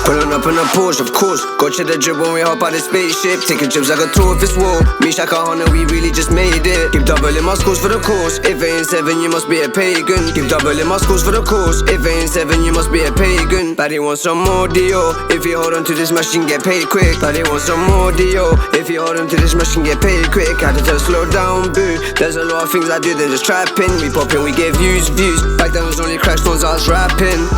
Pulling up in a Porsche, of course. Go to the drip when we hop out the spaceship. Taking trips like a tour if it's war. Me, Shaka, Hunter, we really just made it. Keep doubling my scores for the course. If it ain't 7, you must be a pagan. Keep doubling my scores for the course. If it ain't 7, you must be a pagan. Daddy wants some more Dio. If you hold on to this machine, get paid quick. Daddy wants some more Dio. If you hold on to this machine, get paid quick. Had to tell slow down, boo. There's a lot of things I do than just trapping. We popping, we get views. Back then was only crack stones I was rapping.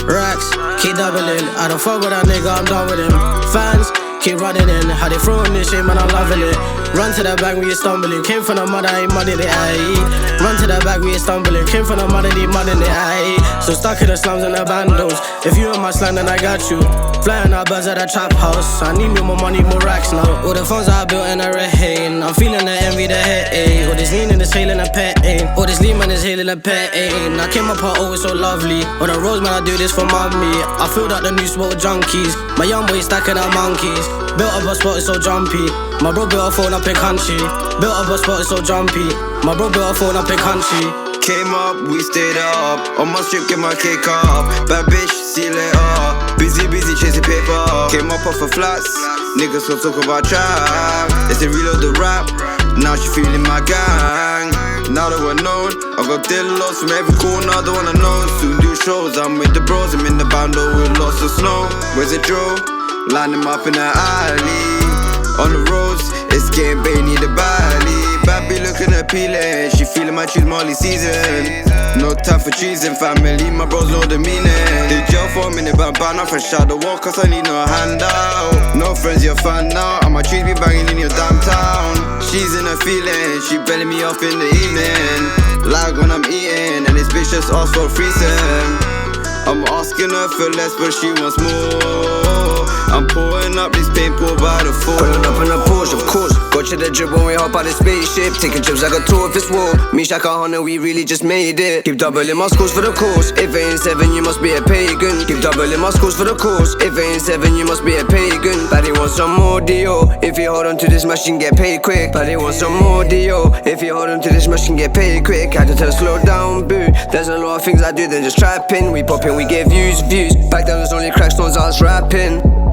Racks, keep doubling. I don't fuck with that nigga, I'm done with him. Fans, keep running in. How they throwing this shit, man, I'm loving it. Run to the back, we ain't stumbling. Came from the mud, I ain't mud in it, aye. Run to the back, we ain't stumbling. Came from the mud, I need mud in it, aye. So stuck in the slums and the bandos. If you in my slang, then I got you. Flying out birds at the trap house. I need me more money, more racks now. All the phones I built in a red hain. I'm feeling the envy, the hate. All this lean in this hailing a pet ain. All this lean man is hailing a pet ain. I came up here always so lovely. All the roads, man, I do this for mommy. I filled out the new spot with junkies. My young boy stacking out monkeys. Built up a spot, it's so jumpy. My bro built a phone up in country. Built up a spot, it's so jumpy. My bro built a phone up in country. Came up, we stayed up. On my strip, get my cake up. Bad bitch, see you later. Busy chasing paper. Came up off of flats. Niggas don't talk about trap. It's a reload the rap. Now she feeling my gang. Now that we're known, I got deadlocks from every corner, the one I know. Soon do shows, I'm with the bros. I'm in the bando with lots of snow. Where's it Joe? Line them up in the alley. On the roads, it's getting bait, need a bally. Bad be looking appealing, she feeling my cheese Molly season. No time for cheesing, family, my bros know the meaning. They jail for a minute, but I'm not fresh out the wall, cause I need no handout. No friends, you're fan now, and my trees be banging in your damn town. She's in a feeling, she belling me off in the evening. Like when I'm eating, and this bitch just asked for a threesome. I'm asking her for less, but she wants more. I'm pouring up this paint pour by the four. Pulling up in a Porsche, of course. Go to the drip when we hop out the spaceship. Taking trips like a tour if it's war. Me, Shaka, Hunter, we really just made it. Keep doubling my scores for the course. If it ain't 7, you must be a pagan. Keep doubling my scores for the course. If it ain't 7, you must be a pagan. Daddy wants some more Dio. If you hold on to this machine, get paid quick. Daddy wants some more Dio. If you hold on to this machine, get paid quick. Had to tell slow down, boo. There's a lot of things I do than just trapping. We popping, we get views. Back then was only crack stones I was rapping.